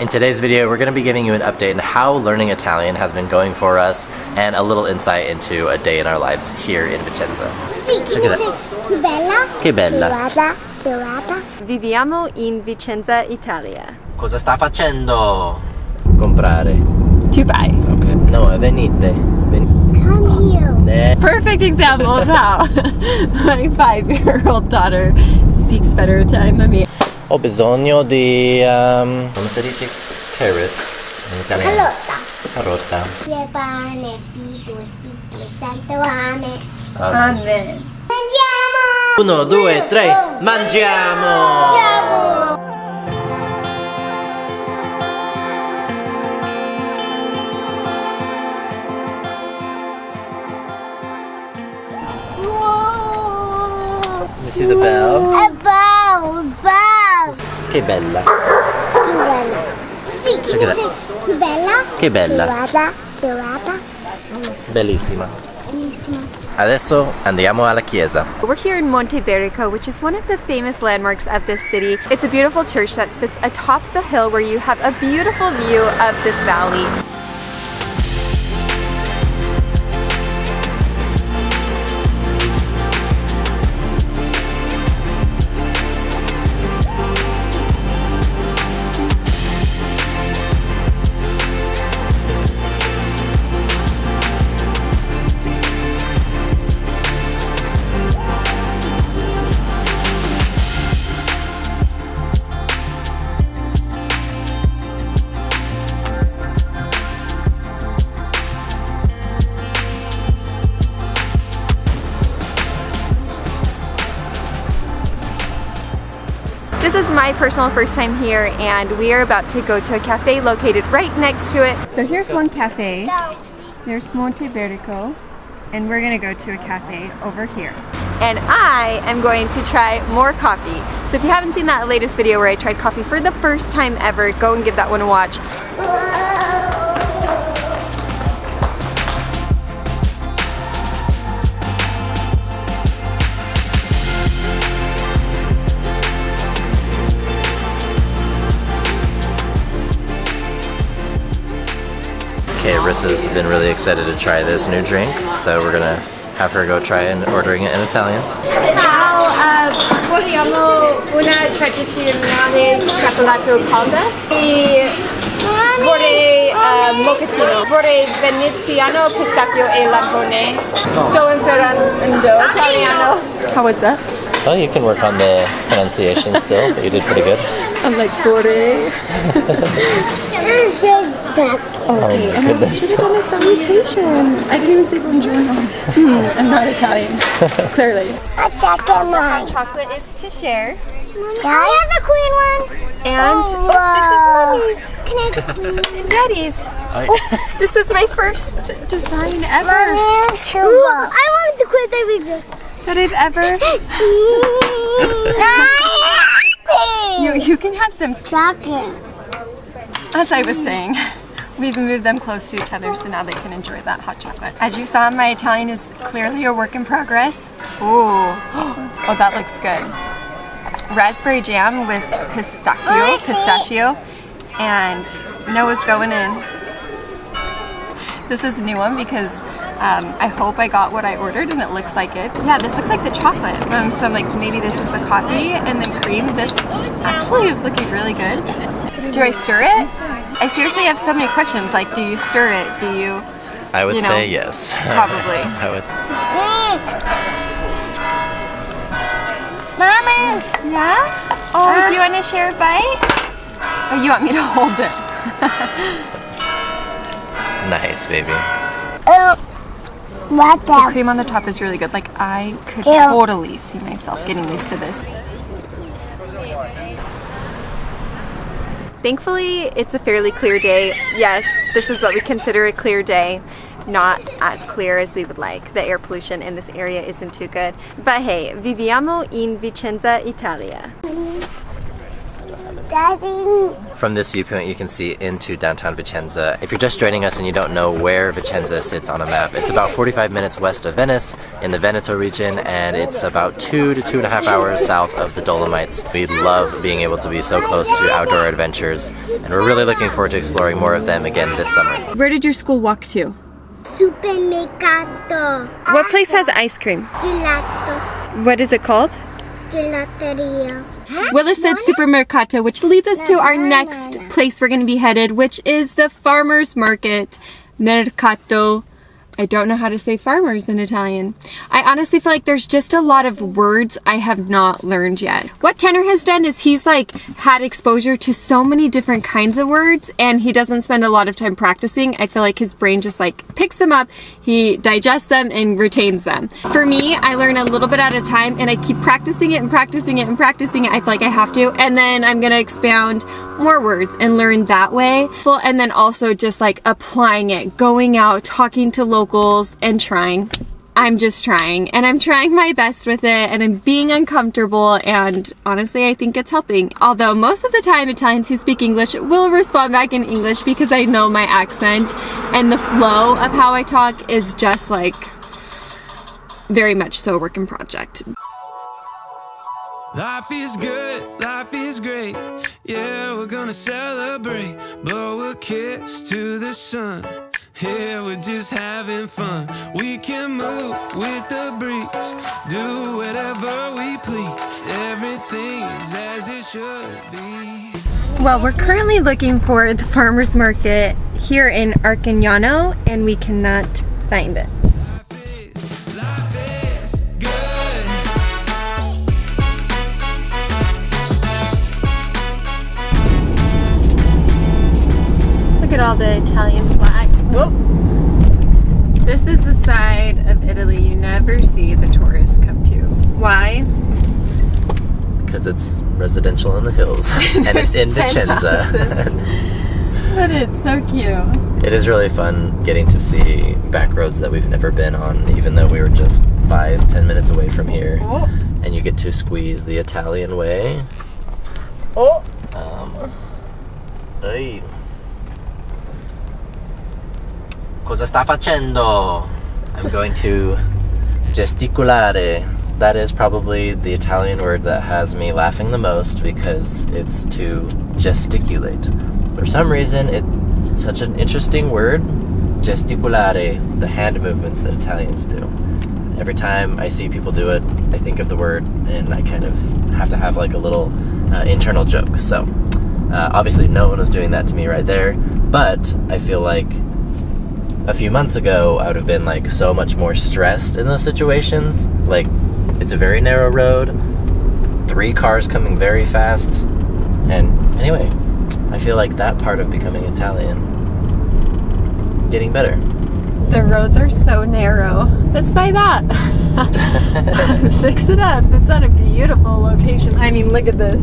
In today's video, we're going to be giving you an update on how learning Italian has been going for us and a little insight into a day in our lives here in Vicenza. Che bella. Che bella. Guarda. Viviamo in Vicenza, Italia. Cosa sta facendo? Comprare. To buy. Okay. No, venite. Come here. Perfect example of how my 5-year-old daughter speaks better Italian than me. Ho bisogno di come si dice? Carrots in italiano. Carota. Pane, fido, spirito santo, amen. Amen. Mangiamo! 1, 2, 3, mangiamo! Whoa! You see the bell? A bow! Che bella. Che bella. Sì, che bella. Che bella. Guarda. Bellissima. Bellissima. Adesso andiamo alla chiesa. We're here in Monte Berico, which is one of the famous landmarks of this city. It's a beautiful church that sits atop the hill where you have a beautiful view of this valley. This is my personal first time here, and we are about to go to a cafe located right next to it. So here's one cafe, there's Monte Berico, and we're gonna go to a cafe over here. And I am going to try more coffee. So if you haven't seen that latest video where I tried coffee for the first time ever, go and give that one a watch. Okay, Risa's been really excited to try this new drink, so we're gonna have her go try it and ordering it in Italian. Ciao, vogliamo una tradizionale cioccolato calda e vorrei mochaccino. Vorrei veneziano, pistacchio e lampone. Sto imparando italiano. How was that? Well, you can work on the pronunciation still, but you did pretty good. I'm like, vorrei. Oh my goodness. Should have done a salutation. I didn't even say buongiorno. I'm not Italian, clearly. Chocolate is to share. I have the queen one. And this is Mommy's. And Daddy's. Oh, this is my first design ever I want the queen that I've ever. You can have some. chocolate. As I was saying, we've moved them close to each other so now they can enjoy that hot chocolate. As you saw, my Italian is clearly a work in progress. Ooh, oh, that looks good. Raspberry jam with pistachio, and Noah's going in. This is a new one because I hope I got what I ordered and it looks like it. Yeah, this looks like the chocolate. So I'm like, maybe this is the coffee and then cream. This actually is looking really good. Do I stir it? I seriously have so many questions. Like, do you stir it? Do you? I would say yes. Probably. I would. Mama. Yeah? Oh, do you want to share a bite? Or you want me to hold it? Nice, baby. What The cream on the top is really good. Like, I could totally see myself getting used to this. Thankfully, it's a fairly clear day. Yes, this is what we consider a clear day. Not as clear as we would like. The air pollution in this area isn't too good. But hey, viviamo in Vicenza, Italia. Daddy. From this viewpoint, you can see into downtown Vicenza. If you're just joining us and you don't know where Vicenza sits on a map, it's about 45 minutes west of Venice in the Veneto region, and it's about 2 to 2.5 hours south of the Dolomites. We love being able to be so close to outdoor adventures, and we're really looking forward to exploring more of them again this summer. Where did your school walk to? Supermercato. What place has ice cream? Gelato. What is it called? Gelateria. Willa said supermercato, which leads us to our next place we're going to be headed, which is the farmer's market. Mercato. I don't know how to say farmers in Italian. I honestly feel like there's just a lot of words I have not learned yet. What Tanner has done is he's like had exposure to so many different kinds of words, and he doesn't spend a lot of time practicing. I feel like his brain just like picks them up, he digests them and retains them. For me, I learn a little bit at a time and I keep practicing it and practicing it and practicing it. I feel like I have to, and then I'm gonna expound more words and learn that way. And then also just like applying it, going out, talking to locals and trying. I'm just trying, and I'm trying my best with it, and I'm being uncomfortable, and honestly I think it's helping. Although most of the time Italians who speak English will respond back in English because I know my accent and the flow of how I talk is just like very much so a work in project. Life is good, life is great. Yeah, we're gonna celebrate. Blow a kiss to the sun. Yeah, we're just having fun. We can move with the breeze. Do whatever we please. Everything is as it should be. Well, we're currently looking for the farmer's market here in Arcagnano, and we cannot find it. Life is good. Look at all the Italian flags. Whoa! This is the side of Italy you never see the tourists come to. Why? Because it's residential in the hills, and it's in Vicenza. But it's so cute. It is really fun getting to see back roads that we've never been on, even though we were just 5-10 minutes away from here. Oh. And you get to squeeze the Italian way. Oh! Ehi. Cosa sta facendo? I'm going to gesticulare. That is probably the Italian word that has me laughing the most because it's to gesticulate. For some reason, it's such an interesting word. Gesticulare, the hand movements that Italians do. Every time I see people do it, I think of the word and I kind of have to have like a little internal joke. So, obviously no one was doing that to me right there, but I feel like a few months ago, I would have been like so much more stressed in those situations. Like, it's a very narrow road, 3 cars coming very fast, and anyway, I feel like that part of becoming Italian, getting better. The roads are so narrow. Let's buy that. Fix it up. It's on a beautiful location. I mean, look at this.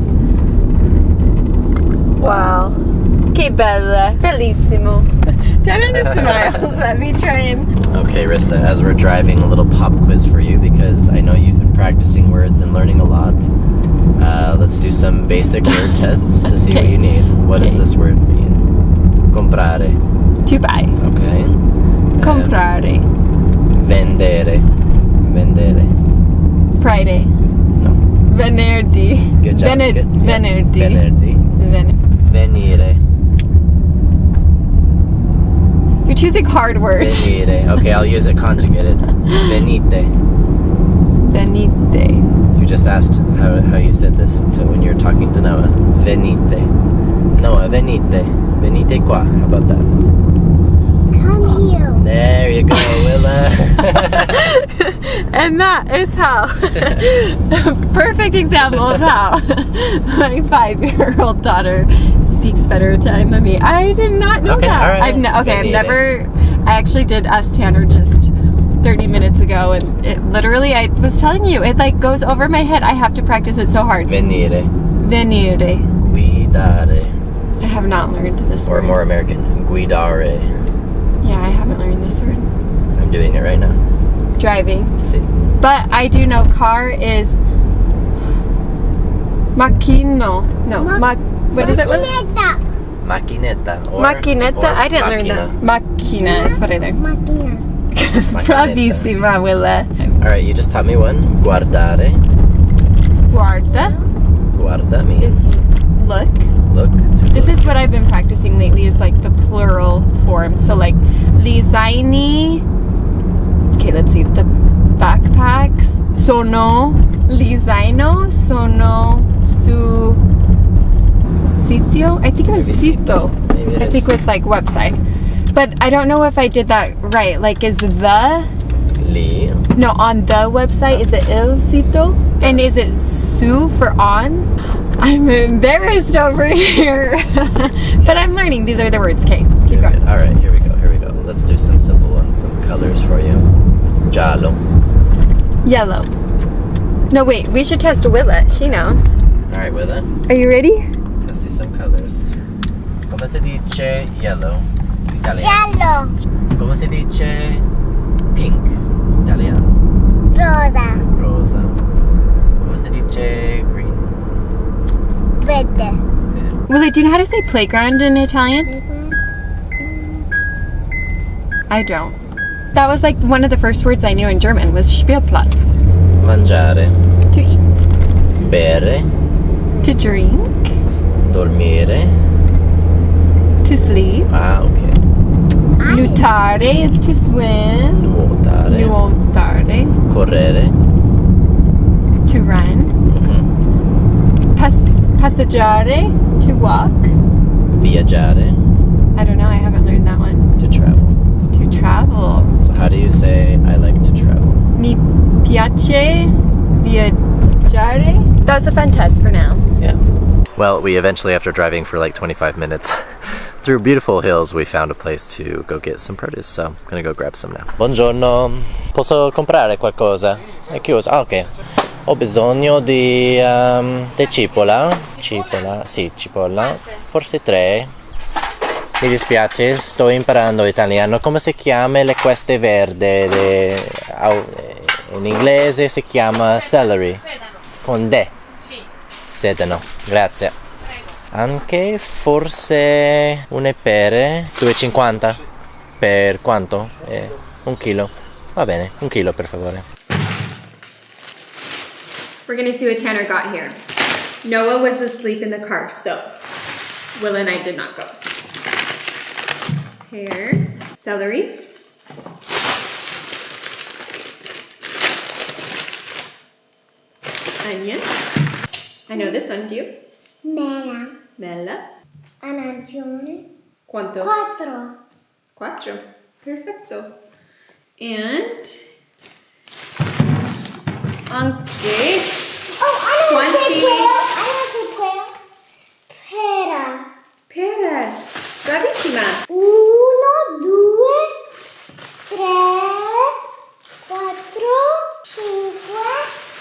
Wow. Che bella. Bellissimo. Tanner just smiles at me trying. Okay, Risa, as we're driving, a little pop quiz for you because I know you've been practicing words and learning a lot. Let's do some basic word tests to see what you need. What does this word mean? Comprare. To buy. Okay. Comprare. Vendere. Vendere. Friday. No. Venerdì. Good job. Good. Venerdì. Venerdì. Venire. You're choosing hard words. Venire. Okay, I'll use it conjugated. Venite. Venite. You just asked how you said this to when you were talking to Noah. Venite. Noah, venite. Venite qua. How about that? Come here. There you go, Willa. And that is how. Perfect example of how my 5-year-old daughter speaks better Italian than me. I did not know Okay, that. all right. I actually did ask Tanner just 30 minutes ago, and it literally, I was telling you, it like goes over my head. I have to practice it so hard. Venire. Venire. Guidare. I have not learned this Or word. more American, guidare. Yeah, I haven't learned this word. I'm doing it right now. Driving. See? But I do know car is macchino. No, What is it? Macchinetta. Macchinetta. Or, Macchinetta? or I didn't learn that. Macchina is what I learned. Macchina. Bravissima, Willa. Alright, you just taught me one. Guardare. Guarda Guarda means is look. look. To This look. is what I've been practicing lately, is like the plural form. So like li zaini. Okay, let's see. The backpacks. Sono. Li zaino. Sono su sitio. I think it was Maybe sito. Maybe it I is. think it was like website. But I don't know if I did that right. Like, is the... Li. No, on the website, is it il sito? And is it su for on? I'm embarrassed over here. But I'm learning. These are the words. Okay, keep going. Alright, here we go. Let's do some simple ones, some colors for you. Giallo. Yellow. No, wait. We should test Willa. She knows. Alright, Willa. Are you ready? Test you some colors. Come si dice yellow? Italiano. Giallo. Come si dice pink? Italiano. Rosa. Rosa. Come si dice green? Verde. Willa, do you know how to say playground in Italian? I don't. That was like one of the first words I knew in German was Spielplatz. Mangiare. To eat. Bere. To drink. Dormire. To sleep. Ah, ok. Nuotare is to swim. Nuotare. Nuotare. Correre. To run. Passeggiare. To walk. Viaggiare. I don't know. I haven't learned that one. To travel. To travel. So how do you say I like to travel? Mi piace viaggiare. That was a fun test for now. Yeah. Well, we eventually, after driving for like 25 minutes through beautiful hills, we found a place to go get some produce. So I'm gonna go grab some now. Buongiorno. Posso comprare qualcosa? È chiuso. Ah, ok. Ho bisogno di cipolla. Cipolla, sì, cipolla. Forse 3. Mi dispiace, sto imparando italiano. Come si chiama le queste verde? In inglese si chiama celery. Con de. Sedano. Grazie. Anche forse une pere. 2,50. Per quanto? 1 chilo. Va bene, 1 chilo per favore. We're gonna see what Tanner got here. Noah was asleep in the car, so Willa and I did not go. Pear, celery, onion. I know this one, do you? Mela. Bella. Arancione. Quanto? 4. 4. Perfecto. And anche Oh, I don't say 20. quail. I don't say quail. Pera. pera. Bravissima. 1, 2, 3, 4,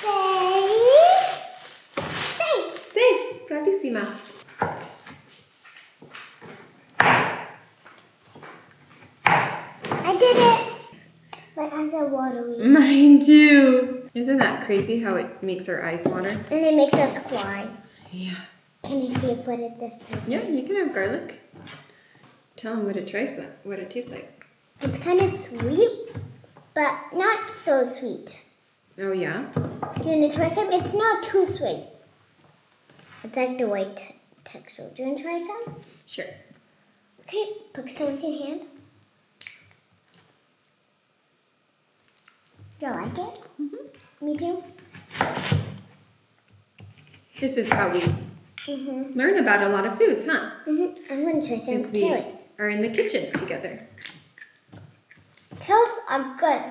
5, 6. Sì, bravissima. I did it. But I said watery. Mine too. Isn't that crazy how it makes our eyes water? And it makes us cry. Yeah. Can you see what it this is? Yeah, you can have garlic. Tell them what it tastes like. It's kind of sweet, but not so sweet. Oh yeah? Do you want to try some? It's not too sweet. It's like the white texture. Do you want to try some? Sure. Okay, put some with your hand. Do you like it? Mm-hmm. Me too. This is how we learn about a lot of foods, huh? Mm-hmm. I'm going to try some As we carrots. are in the kitchen together. Carrots are good.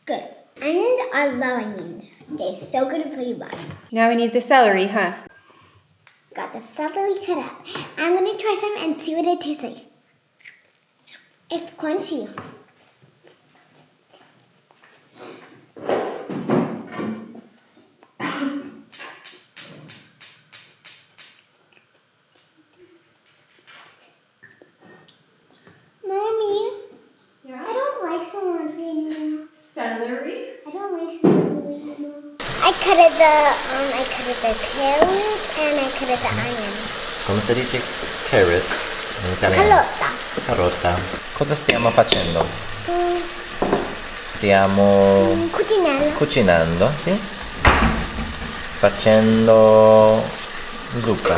Good. Onions are love onions. They're so good for your body. Now we need the celery, huh? Got the celery cut up. I'm going to try some and see what it tastes like. It's crunchy. Mommy, Yeah. I don't like cilantro anymore. Celery? I don't like cilantro anymore. I cut it the carrots and I cut it the onions. Come si dice carrot in italiano? Carota. Carota. Cosa stiamo facendo? Stiamo cucinando, sì? Facendo zucca,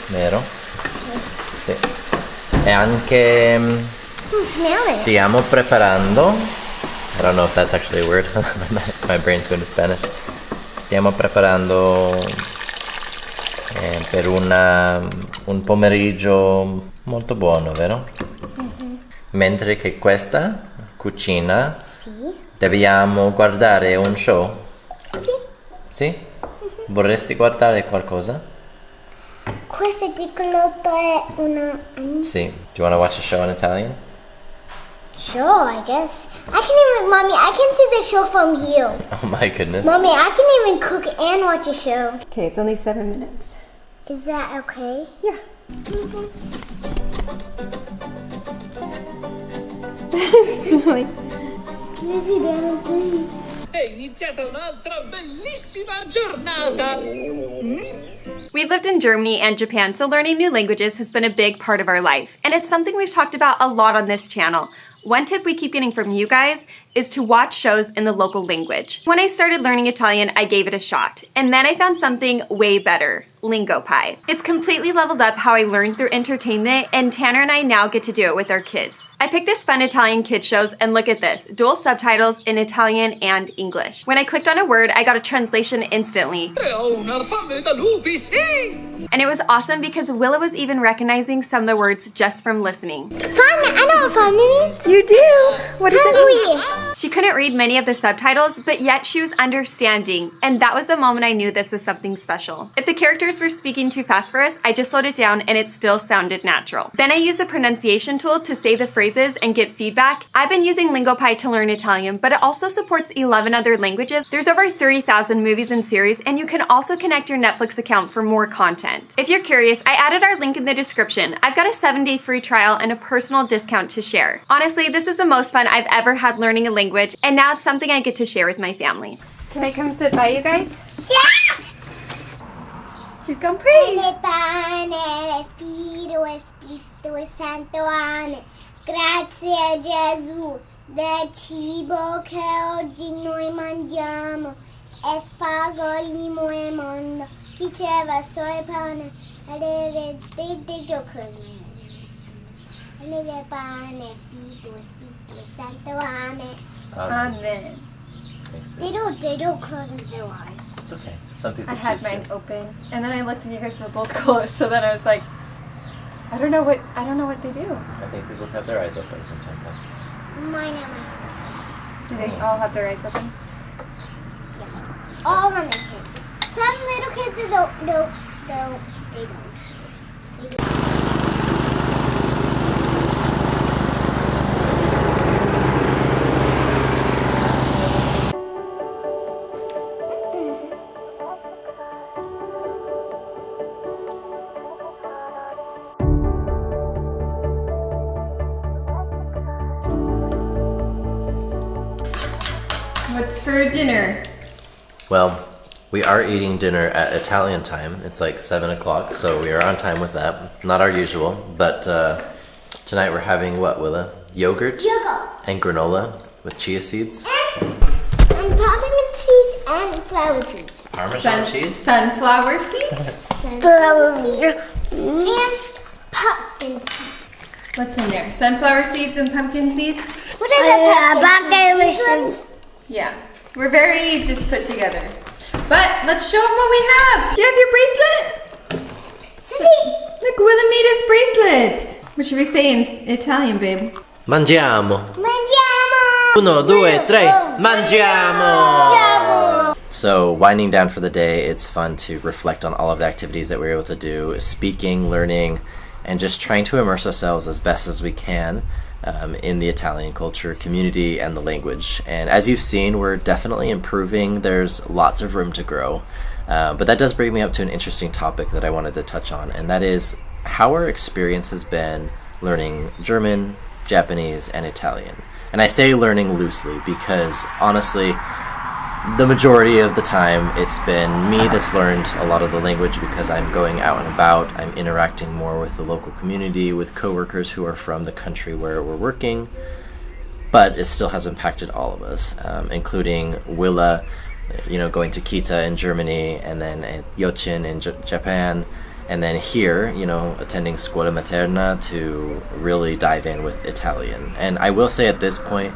vero? Sì. E anche stiamo preparando, I don't know if that's actually a word, my brain's going to Spanish. Stiamo preparando per un pomeriggio molto buono, vero? Mentre che questa cucina dobbiamo guardare un show? Sì? Vorresti guardare qualcosa? Questo piccolo è una... Sì. Do you want to watch a show in Italian? Sure, I guess. Mommy, I can see the show from here. Oh my goodness. Mommy, I can even cook and watch a show. Okay, it's only 7 minutes. Is that okay? Yeah. Lizzie dancing. È iniziata un'altra bellissima giornata! We've lived in Germany and Japan, so learning new languages has been a big part of our life. And it's something we've talked about a lot on this channel. One tip we keep getting from you guys is to watch shows in the local language. When I started learning Italian, I gave it a shot. And then I found something way better, LingoPie. It's completely leveled up how I learned through entertainment, and Tanner and I now get to do it with our kids. I picked this fun Italian kids shows, and look at this, dual subtitles in Italian and English. When I clicked on a word, I got a translation instantly. E ho una fame da lupi, sì! And it was awesome because Willa was even recognizing some of the words just from listening. Fun, I know what fun means. You do? What is it? Hungry. She couldn't read many of the subtitles, but yet she was understanding, and that was the moment I knew this was something special. If the characters were speaking too fast for us, I just slowed it down and it still sounded natural. Then I used the pronunciation tool to say the phrases and get feedback. I've been using LingoPie to learn Italian, but it also supports 11 other languages. There's over 30,000 movies and series, and you can also connect your Netflix account for more content. If you're curious, I added our link in the description. I've got a 7-day free trial and a personal discount to share. Honestly, this is the most fun I've ever had learning a language, and now it's something I get to share with my family. Can I come sit by you guys? Yeah! She's going pretty. Il pane, il figlio, il spirito, il santo amen. Grazie Gesù del cibo che oggi noi mangiamo e fagolimo e mondo. Chi c'era solo pane, alle pane, figlio, spirito, santo amen. Amen. Thanks, They don't close their eyes. It's okay. Some people I had choose mine to. open, and then I looked and you guys were both closed. So then I was like, I don't know what they do. I think people have their eyes open sometimes. Though. Mine and my Do they all have their eyes open? all of them kids. Some little kids they don't. They don't. What's for dinner? Well, we are eating dinner at Italian time. It's like 7 o'clock, so we are on time with that. Not our usual, but tonight we're having what, Willa? Yogurt and granola with chia seeds. And pumpkin seeds and flower seeds. Parmesan cheese? Sunflower seeds? Flower seeds. And pumpkin seeds. What's in there? Sunflower seeds and pumpkin seeds? What are the pumpkin seeds? Yeah. We're very just put together. But let's show them what we have. Do you have your bracelet? Sissy. Look, Willa made us bracelets. What should we say in Italian, babe? Mangiamo. Mangiamo. 1, 2, 3. Mangiamo. So, winding down for the day, it's fun to reflect on all of the activities that we were able to do, speaking, learning, and just trying to immerse ourselves as best as we can in the Italian culture, community, and the language. And as you've seen, we're definitely improving. There's lots of room to grow. But that does bring me up to an interesting topic that I wanted to touch on, and that is how our experience has been learning German, Japanese, and Italian. And I say learning loosely because, honestly, the majority of the time, it's been me that's learned a lot of the language because I'm going out and about. I'm interacting more with the local community, with coworkers who are from the country where we're working. But it still has impacted all of us, including Willa, going to Kita in Germany, and then at Yochin in Japan, and then here, attending Scuola Materna to really dive in with Italian. And I will say at this point,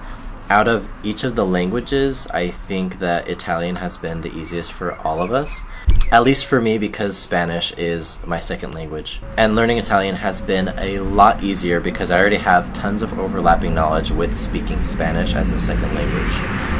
out of each of the languages, I think that Italian has been the easiest for all of us. At least for me, because Spanish is my second language. And learning Italian has been a lot easier because I already have tons of overlapping knowledge with speaking Spanish as a second language.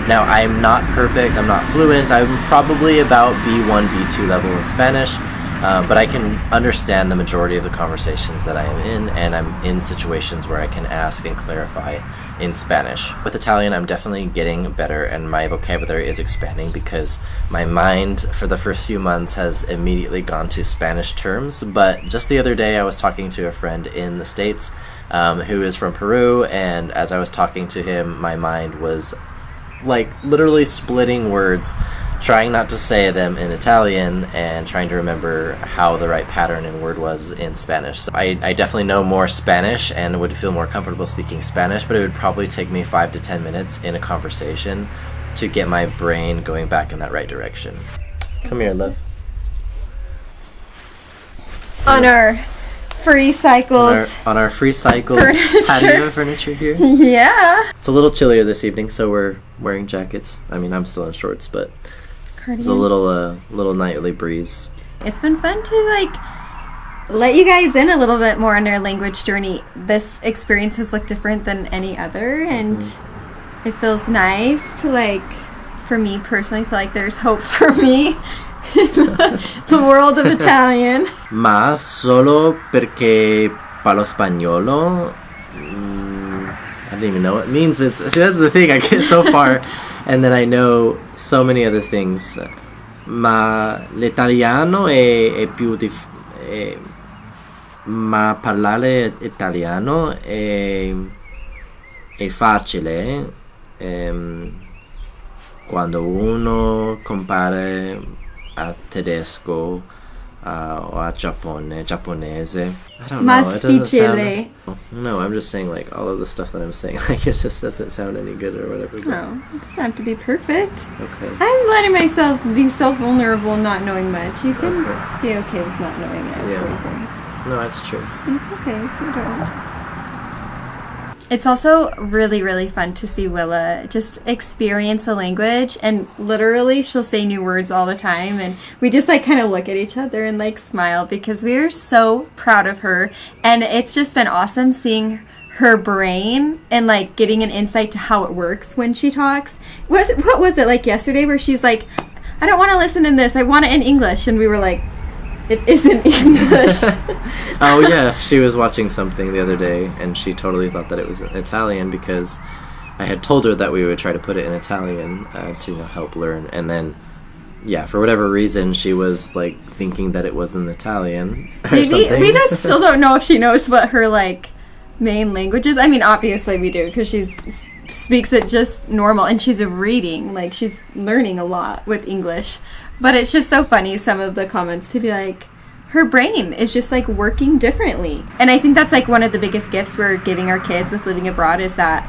Now, I'm not perfect, I'm not fluent, I'm probably about B1, B2 level in Spanish, but I can understand the majority of the conversations that I am in, and I'm in situations where I can ask and clarify in Spanish. With Italian, I'm definitely getting better, and my vocabulary is expanding because my mind for the first few months has immediately gone to Spanish terms. But just the other day, I was talking to a friend in the States who is from Peru, and as I was talking to him, my mind was like literally splitting words, trying not to say them in Italian and trying to remember how the right pattern and word was in Spanish. So I definitely know more Spanish and would feel more comfortable speaking Spanish, but it would probably take me 5 to 10 minutes in a conversation to get my brain going back in that right direction. Come here, love. On our free cycled On our free cycled patio furniture here. Yeah. It's a little chillier this evening, so we're wearing jackets. I mean, I'm still in shorts, but Cardigan. it's a little nightly breeze. It's been fun to let you guys in a little bit more on our language journey. This experience has looked different than any other, and it feels nice to for me personally, feel like there's hope for me in the world of Italian. Ma solo perché parlo spagnolo. I don't even know what it means. But see, that's the thing. I get so far, and then I know so many other things. Ma l'italiano è più ma parlare italiano è facile quando uno compare a tedesco o a giapponese. I don't know. It doesn't sound. No, I'm just saying all of the stuff that I'm saying. It just doesn't sound any good or whatever. No, it doesn't have to be perfect. Okay. I'm letting myself be so vulnerable, not knowing much. You can be okay with not knowing everything. No, that's true. But it's okay if you don't. It's also really, really fun to see Willa just experience a language, and literally she'll say new words all the time, and we just kind of look at each other and smile because we are so proud of her, and it's just been awesome seeing her brain and getting an insight to how it works when she talks. What was it yesterday where she's I don't want to listen in this, I want it in English, and we were it isn't English. Oh yeah, she was watching something the other day and she totally thought that it was Italian because I had told her that we would try to put it in Italian to help learn, and then for whatever reason she was thinking that it was in Italian or something. We just still don't know if she knows what her main language is. I mean, obviously we do because she speaks it just normal, and she's reading, she's learning a lot with English. But it's just so funny, some of the comments, to be her brain is just working differently. And I think that's one of the biggest gifts we're giving our kids with living abroad, is that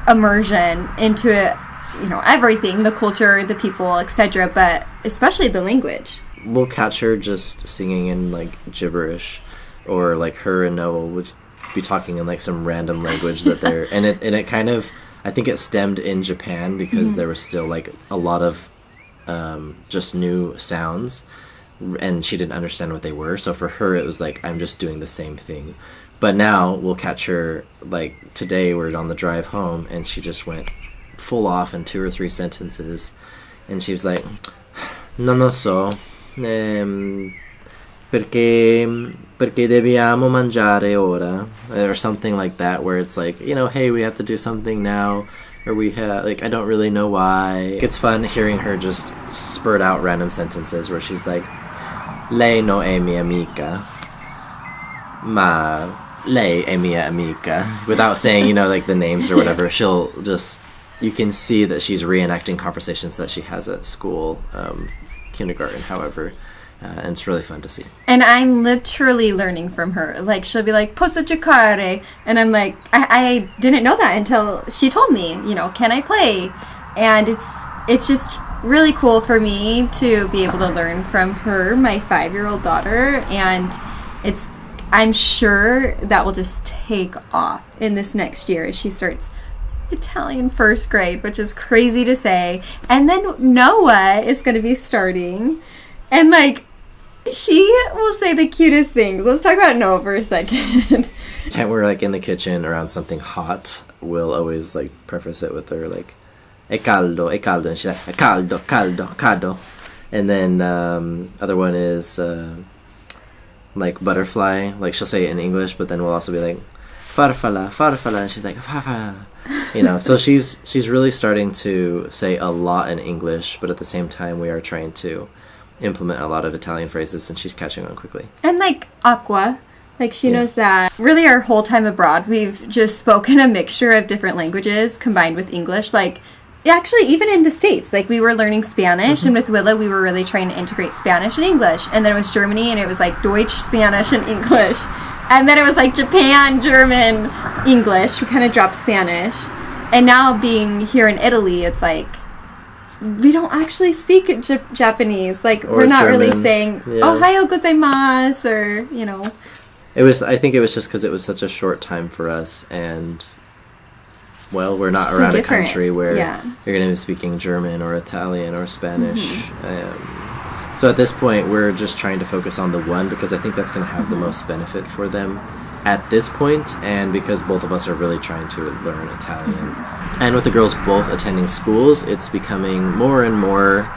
immersion into everything, the culture, the people, etc., but especially the language. We'll catch her just singing in gibberish, or her and Noah would be talking in some random language that they're and it kind of, I think it stemmed in Japan because there was still a lot of just new sounds, and she didn't understand what they were, so for her it was I'm just doing the same thing. But now we'll catch her, today we're on the drive home and she just went full off in 2 or 3 sentences, and she was non lo so, perché dobbiamo mangiare ora, or something like that, where it's hey, we have to do something now, or we have I don't really know why. It's fun hearing her just spurt out random sentences where she's lei no è mia amica, ma lei è mia amica, without saying the names or whatever. She'll just you can see that she's reenacting conversations that she has at school, kindergarten, however. And it's really fun to see. And I'm literally learning from her. Like, she'll be like, posso giocare? And I'm like, I didn't know that until she told me, you know, can I play? And it's just really cool for me to be able to learn from her, my 5-year-old daughter. And I'm sure that will just take off in this next year as she starts Italian first grade, which is crazy to say. And then Noah is going to be starting. And, like, she will say the cutest things. Let's talk about Noah for a second. Time we're, like, in the kitchen around something hot, we'll always, like, preface it with her, like, è caldo. And she's like, è caldo. And then other one is, like, butterfly. Like, she'll say it in English, but then we'll also be like, farfalla. And she's like, farfalla. You know, so she's really starting to say a lot in English, but at the same time we are trying to implement a lot of Italian phrases, and she's catching on quickly. And like aqua, like she knows that. Really, our whole time abroad, we've just spoken a mixture of different languages combined with English. Like, actually, even in the States, like we were learning Spanish, and with Willa, we were really trying to integrate Spanish and English. And then it was Germany, and it was like Deutsch, Spanish, and English. And then it was like Japan, German, English. We kind of dropped Spanish. And now being here in Italy, it's like, we don't actually speak Japanese. Like, or we're not German. Really saying, Ohayo gozaimasu, or, you know. I think it was just because it was such a short time for us, and, well, we're not around a country where you're going to be speaking German or Italian or Spanish. So at this point, we're just trying to focus on the one, because I think that's going to have the most benefit for them at this point, and because both of us are really trying to learn Italian. And with the girls both attending schools, it's becoming more and more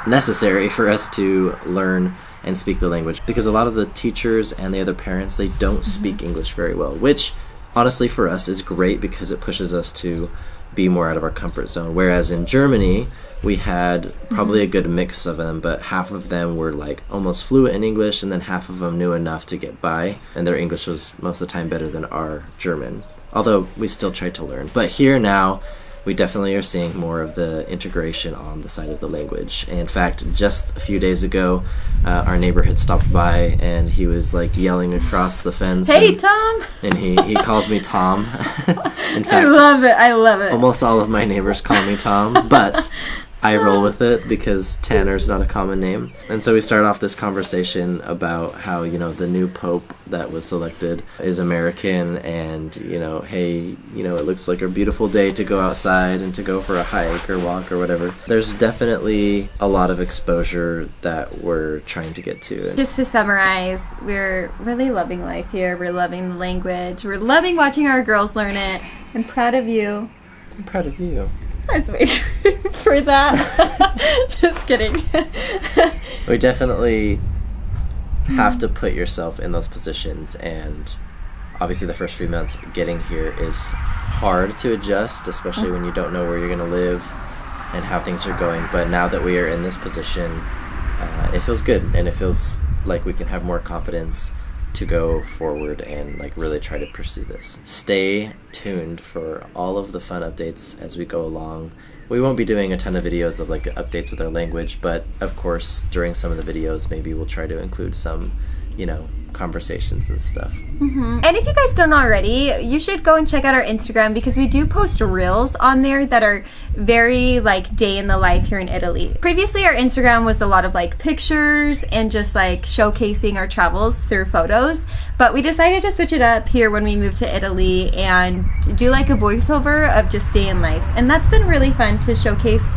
necessary for us to learn and speak the language, because a lot of the teachers and the other parents, they don't speak English very well, which honestly for us is great because it pushes us to be more out of our comfort zone. Whereas in Germany, we had probably a good mix of them, but half of them were like almost fluent in English, and then half of them knew enough to get by, and their English was most of the time better than our German, although we still tried to learn. But here now, we definitely are seeing more of the integration on the side of the language. And in fact, just a few days ago, our neighbor had stopped by, and he was like yelling across the fence. Hey, Tom! And he calls me Tom. In fact, I love it. Almost all of my neighbors call me Tom, but I roll with it because Tanner's not a common name. And so we start off this conversation about how, you know, the new pope that was selected is American, and, you know, hey, you know, it looks like a beautiful day to go outside and to go for a hike or walk or whatever. There's definitely a lot of exposure that we're trying to get to. Just to summarize, we're really loving life here. We're loving the language. We're loving watching our girls learn it. I'm proud of you. I'm proud of you. I was waiting for that. Just kidding. We definitely have to put yourself in those positions, and obviously the first few months getting here is hard to adjust, especially when you don't know where you're going to live and how things are going. But now that we are in this position, it feels good, and it feels like we can have more confidence to go forward and like really try to pursue this. Stay tuned for all of the fun updates as we go along. We won't be doing a ton of videos of like updates with our language, but of course during some of the videos maybe we'll try to include some, you know, conversations and stuff. And if you guys don't already, you should go and check out our Instagram, because we do post reels on there that are very like day in the life here in Italy. Previously our Instagram was a lot of like pictures and just like showcasing our travels through photos, but we decided to switch it up here when we moved to Italy and do like a voiceover of just day in life, and that's been really fun to showcase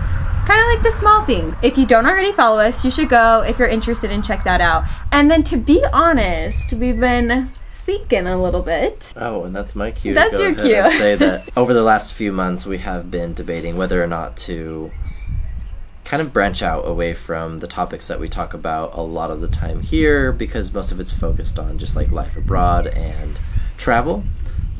kind of like the small things. If you don't already follow us, you should go if you're interested and check that out. And then to be honest, we've been thinking a little bit. Oh, and that's my cue. That's to go your ahead cue. And say that over the last few months we have been debating whether or not to kind of branch out away from the topics that we talk about a lot of the time here, because most of it's focused on just like life abroad and travel.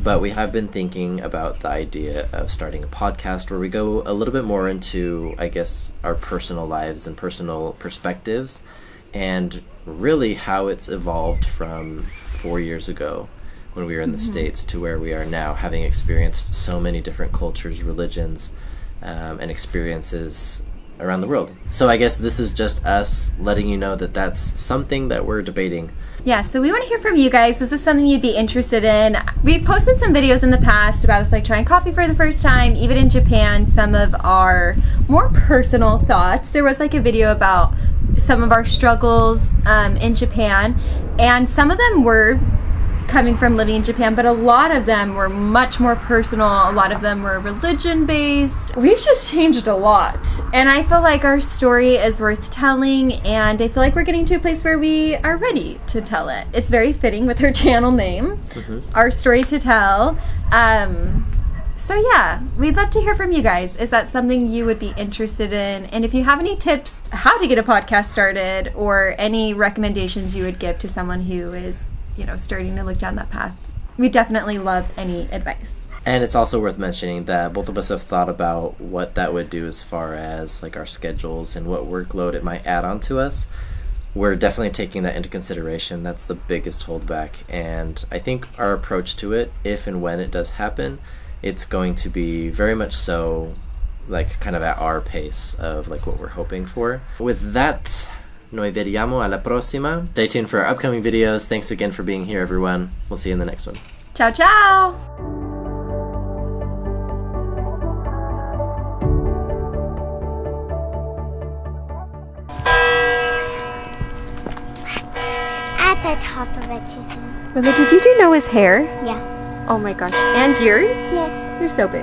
But we have been thinking about the idea of starting a podcast where we go a little bit more into, I guess, our personal lives and personal perspectives, and really how it's evolved from 4 years ago when we were in the States to where we are now, having experienced so many different cultures, religions, and experiences around the world. So I guess this is just us letting you know that that's something that we're debating. Yeah, so we want to hear from you guys. This is something you'd be interested in. We've posted some videos in the past about us like trying coffee for the first time, even in Japan, some of our more personal thoughts. There was like a video about some of our struggles in Japan, and some of them were coming from living in Japan, but a lot of them were much more personal. A lot of them were religion based. We've just changed a lot, and I feel like our story is worth telling, and I feel like we're getting to a place where we are ready to tell it. It's very fitting with our channel name, Our Story to Tell. So yeah, we'd love to hear from you guys. Is that something you would be interested in? And if you have any tips how to get a podcast started, or any recommendations you would give to someone who is, you know, starting to look down that path, we definitely love any advice. And it's also worth mentioning that both of us have thought about what that would do as far as like our schedules and what workload it might add on to us. We're definitely taking that into consideration. That's the biggest holdback. And I think our approach to it, if and when it does happen, it's going to be very much so like kind of at our pace of like what we're hoping for. With that, noi vediamo alla prossima. Stay tuned for our upcoming videos. Thanks again for being here, everyone. We'll see you in the next one. Ciao, ciao! At the top of it, she said. Willa, did you do Noah's hair? Yeah. Oh my gosh. And yours? Yes. You're so big.